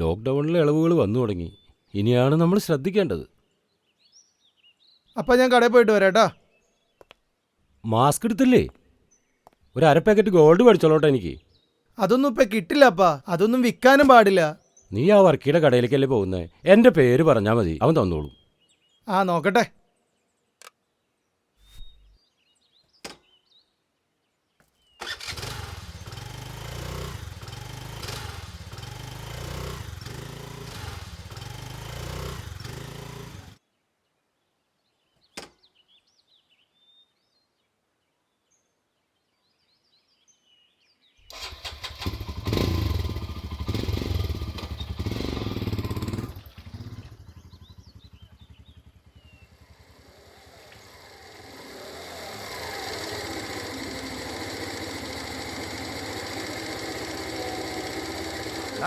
ലോക്ക്ഡൗണിൽ ഇളവുകൾ വന്നു തുടങ്ങി. ഇനിയാണ് നമ്മൾ ശ്രദ്ധിക്കേണ്ടത്. അപ്പം ഞാൻ കടയിൽ പോയിട്ട് വരാട്ടാ. മാസ്ക് എടുത്തില്ലേ? ഒരു അര പാക്കറ്റ് ഗോൾഡ് മേടിച്ചോളോട്ടെ എനിക്ക്. അതൊന്നും ഇപ്പം കിട്ടില്ല അപ്പാ. അതൊന്നും വിൽക്കാനും പാടില്ല. നീ ആ വർക്കിയുടെ കടയിലേക്കല്ലേ പോകുന്നത്? എൻ്റെ പേര് പറഞ്ഞാൽ മതി, അവൻ തന്നോളും. ആ നോക്കട്ടെ.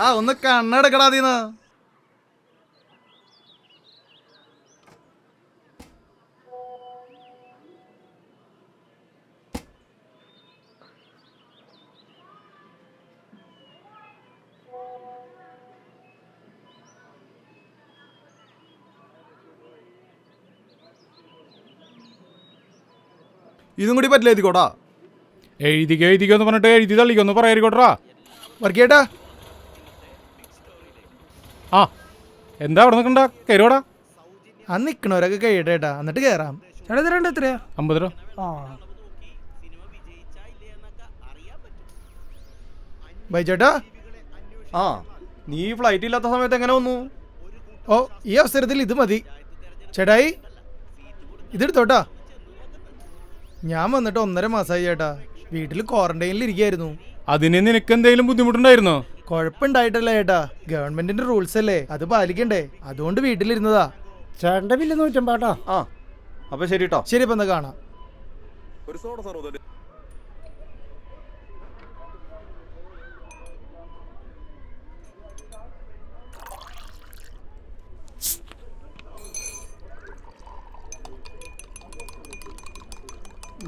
ആ ഒന്ന് കണ്ണെടുക്കടാതീന്ന്. ഇതും കൂടി പറ്റില്ല എഴുതിക്കോട്ടാ. എഴുതിക്കോന്ന് പറഞ്ഞിട്ട് എഴുതി തള്ളിക്കൊന്ന് പറയാറിക്കോട്ടാ. വർക്കേട്ടാ. ആ എന്താ അവിടെ നിൽക്കണ്ട, കയറിയോടാ. ആ നിക്കണവരൊക്കെ കഴിയട്ടേട്ടാ, എന്നിട്ട് കയറാം. ചേട്ടാ തരണ്ട എത്രയാ? 50 രൂപ. ആ ബൈചേട്ടാ. ആ നീ ഫ്ലൈറ്റ് ഇല്ലാത്ത സമയത്ത് എങ്ങനെ വന്നു? ഓ ഈ അവസരത്തിൽ ഇത് മതി. ചേട്ടായി ഇതെടുത്തോട്ടാ. ഞാൻ വന്നിട്ട് 1.5 മാസമായി ചേട്ടാ. വീട്ടിൽ ക്വാറന്റൈനിൽ ഇരിക്കുകയായിരുന്നു. അതിന് നിനക്ക് എന്തെങ്കിലും ബുദ്ധിമുട്ടുണ്ടായിരുന്നോ? കുഴപ്പമുണ്ടായിട്ടല്ല ചേട്ടാ, ഗവൺമെന്റിന്റെ റൂൾസ് അല്ലേ, അത് പാലിക്കണ്ടേ, അതുകൊണ്ട് വീട്ടിലിരുന്നതാ. ചേട്ടൻ്റെ ബില്ല് 150 ആ അപ്പൊ ശരി കേട്ടോ. ശരി ഇപ്പൊ എന്താ കാണാം. ഒരു സോഡ സാർ.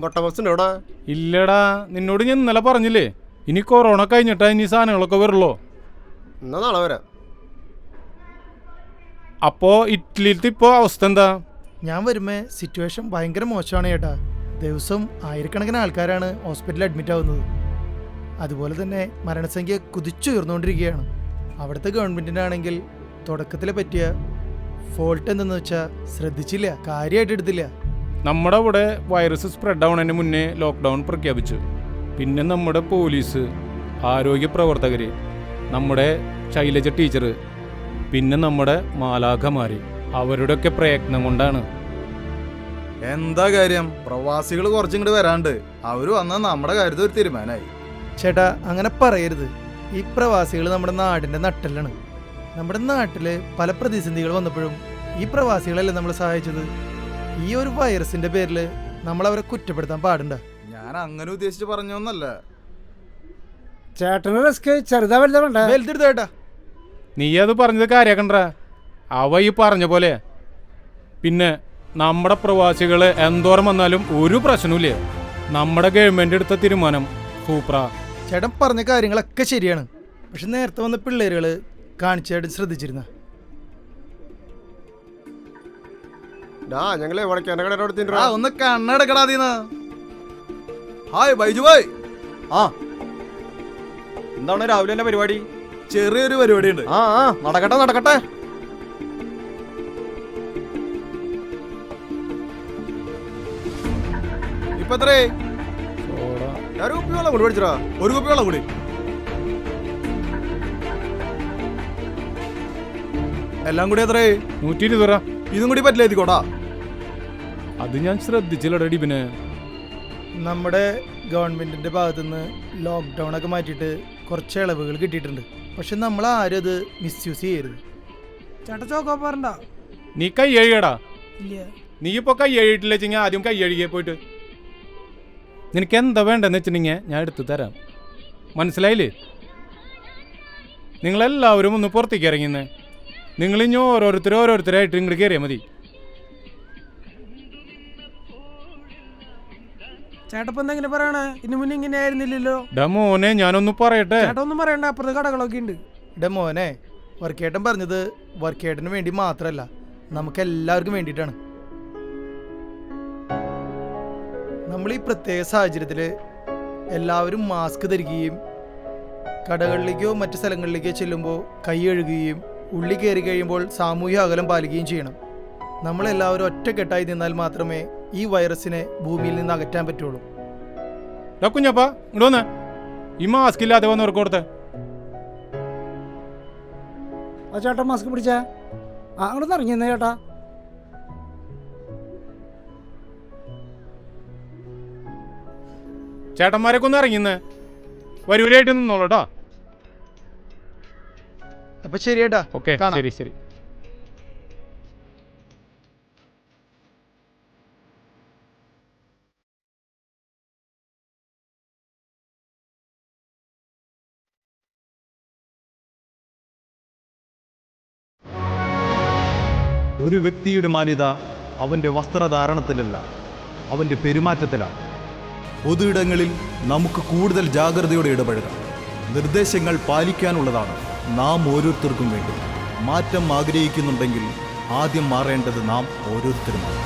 ബട്ടബോക്സിന്റെ എവിടെ? ഇല്ലടാ, നിന്നോട് ഞാൻ ഇന്നലെ പറഞ്ഞില്ലേ, ഇനി കൊറോണ കഴിഞ്ഞിട്ടാ ഇനി സാധനങ്ങളൊക്കെ വരുള്ളൂ. എന്നാ നാളെ വരാം. അപ്പോ ഇറ്റലിയിലത്തെ ഇപ്പോ അവസ്ഥ എന്താ? ഞാൻ വരുമ്പോ സിറ്റുവേഷൻ ഭയങ്കര മോശമാണ് ചേട്ടാ. ദിവസം ആയിരക്കണക്കിന് ആൾക്കാരാണ് ഹോസ്പിറ്റലിൽ അഡ്മിറ്റ് ആവുന്നത്. അതുപോലെ തന്നെ മരണസംഖ്യ കുതിച്ചുയർന്നുകൊണ്ടിരിക്കുകയാണ്. അവിടുത്തെ ഗവൺമെന്റിന്റെ ആണെങ്കിൽ തുടക്കത്തിൽ പറ്റിയ ഫോൾട്ട് എന്തെന്ന് വെച്ചാൽ ശ്രദ്ധിച്ചില്ല, കാര്യമായിട്ട് എടുത്തില്ല. നമ്മുടെ ഇവിടെ വൈറസ് സ്പ്രെഡ് ആവണതിന് മുന്നേ ലോക്ക്ഡൗൺ പ്രഖ്യാപിച്ചു. പിന്നെ നമ്മുടെ പോലീസ്, ആരോഗ്യ പ്രവർത്തകര്, നമ്മുടെ ശൈലജ ടീച്ചർ, പിന്നെ നമ്മുടെ മാലാഖമാര്, അവരുടെയൊക്കെ പ്രയത്നം കൊണ്ടാണ്. എന്താ കാര്യം? പ്രവാസികൾ കുറച്ചിങ്ങോട്ട് വരാണ്ട് അവര് വന്നാൽ നമ്മുടെ കാര്യത്തിൽ ഒരു തീരുമാനമായി. ചേട്ടാ അങ്ങനെ പറയരുത്. ഈ പ്രവാസികൾ നമ്മുടെ നാടിന്റെ നട്ടെല്ലാണ്. നമ്മുടെ നാട്ടില് പല പ്രതിസന്ധികൾ വന്നപ്പോഴും ഈ പ്രവാസികളല്ലേ നമ്മളെ സഹായിച്ചത്. ഈ ഒരു വൈറസിന്റെ പേരിൽ നമ്മൾ അവരെ കുറ്റപ്പെടുത്താൻ പാടുണ്ട. ഞാൻ അങ്ങനെ ഉദ്ദേശിച്ച് പറഞ്ഞൊന്നല്ല. ചേട്ടന് റിസ്ക് ചെറുതാ വലുതാ വേണ്ട? വലുതെടുത്ത ചേട്ടാ. നീ അത് പറഞ്ഞത് കാര്യാക്കണ്ട, അവ ഈ പറഞ്ഞ പോലെ. പിന്നെ നമ്മുടെ പ്രവാസികൾ എന്തോരം വന്നാലും ഒരു പ്രശ്നമില്ല. നമ്മുടെ ഗവൺമെന്റ് എടുത്ത തീരുമാനം സൂപ്പറാ. ചേട്ടൻ പറഞ്ഞ കാര്യങ്ങളൊക്കെ ശരിയാണ്. പക്ഷെ നേരത്തെ വന്ന പിള്ളേരുകൾ കാണിച്ചായിട്ട് ശ്രദ്ധിച്ചിരുന്ന. ഞങ്ങളെ ആ ഒന്ന് കണ്ണെടുക്കടാതീന്ന്. ഹായ് ബൈജു ഭായ്. ആ എന്താണ് രാവിലെ തന്നെ പരിപാടി? ചെറിയൊരു പരിപാടി ഉണ്ട്. ആ ആ നടക്കട്ടെ നടക്കട്ടെ. ഇപ്പൊ എത്രേ? ഒരു കുപ്പി വെള്ളം കൂടി മേടിച്ചോ. ഒരു കുപ്പി വെള്ളം കൂടി. എല്ലാം കൂടി എത്രേ? 120 രൂപ. ഇതും കൂടി പറ്റില്ല എത്തിക്കോട്ടാ. അത് ഞാൻ ശ്രദ്ധിച്ചില്ലടി. പിന്നെ നമ്മുടെ ഗവൺമെന്റിന്റെ ഭാഗത്തുനിന്ന് ലോക്ക്ഡൗൺ ഒക്കെ മാറ്റിയിട്ട് കുറച്ച് ഇളവുകൾ കിട്ടിയിട്ടുണ്ട്. പക്ഷെ നമ്മൾ ആരും അത് മിസ്യൂസ് ചെയ്യരുത്. ചേട്ടാ ചോക്കോ പറഞ്ഞ നീ കൈ കഴുകടാ. ഇല്ല നീ ഇപ്പൊ കൈ കഴുകിയിട്ടില്ല വെച്ചെങ്കിൽ ആദ്യം കൈ കഴുകിയേ പോയിട്ട്. നിനക്ക് എന്താ വേണ്ടെന്ന് വെച്ചിട്ടുണ്ടെങ്കിൽ ഞാൻ എടുത്തു തരാം. മനസ്സിലായില്ലേ? നിങ്ങളെല്ലാവരും ഒന്ന് പുറത്തേക്ക് ഇറങ്ങിന്നേ. നിങ്ങളിഞ്ഞ് ഓരോരുത്തരായിട്ട് ഇങ്ങോട്ട് കയറിയാൽ മതി. ചേട്ടപ്പം എന്തെങ്കിലും പറയണേ? ഇനി മുന്നേ ഇങ്ങനെ ആയിരുന്നില്ലല്ലോ. മോനെ ഞാനൊന്ന് പറയട്ടെ. ചേട്ടൊന്നും പറയണ്ട, അപ്പുറത്ത് കടകളൊക്കെ ഉണ്ട്. മോനെ വർക്കേട്ടൻ പറഞ്ഞത് വർക്കേട്ടന് വേണ്ടി മാത്രമല്ല, നമുക്ക് എല്ലാവർക്കും വേണ്ടിയിട്ടാണ്. നമ്മൾ ഈ പ്രത്യേക സാഹചര്യത്തിൽ എല്ലാവരും മാസ്ക് ധരിക്കുകയും കടകളിലേക്കോ മറ്റ് സ്ഥലങ്ങളിലേക്കോ ചെല്ലുമ്പോൾ കൈ കഴുകുകയും ഉള്ളിൽ കയറി കഴിയുമ്പോൾ സാമൂഹ്യ അകലം പാലിക്കുകയും ചെയ്യണം. നമ്മളെല്ലാവരും ഒറ്റക്കെട്ടായി നിന്നാൽ മാത്രമേ ഈ വൈറസിനെ ഭൂമിയിൽ നിന്ന് അകറ്റാൻ പറ്റുള്ളൂ. കുഞ്ഞപ്പ ഇങ്ങോട്ട് വന്ന് ഈ മാസ്ക് ഇല്ലാതെ വന്നവർക്ക് കൊടുത്ത്. ആ ചേട്ടാ മാസ്ക് പിടിച്ചാ. ആ അങ്ങോട്ട് ഇറങ്ങിയെന്നേ ചേട്ടാ. ചേട്ടന്മാരൊക്കെ ഒന്ന് ഇറങ്ങിന്ന് വരൂരായിട്ട് നിന്നോളൂ കേട്ടോ. അപ്പൊ ശരിയേട്ടാ, ഓക്കെ, കാണാം. ശരി ശരി. ഒരു വ്യക്തിയുടെ മാന്യത അവൻ്റെ വസ്ത്രധാരണത്തിലല്ല, അവൻ്റെ പെരുമാറ്റത്തിലാണ്. പൊതുയിടങ്ങളിൽ നമുക്ക് കൂടുതൽ ജാഗ്രതയോടെ ഇടപഴകാം. നിർദ്ദേശങ്ങൾ പാലിക്കാനുള്ളതാണ് നാം ഓരോരുത്തർക്കും വേണ്ടി. മാറ്റം ആഗ്രഹിക്കുന്നുണ്ടെങ്കിൽ ആദ്യം മാറേണ്ടത് നാം ഓരോരുത്തരുമാണ്.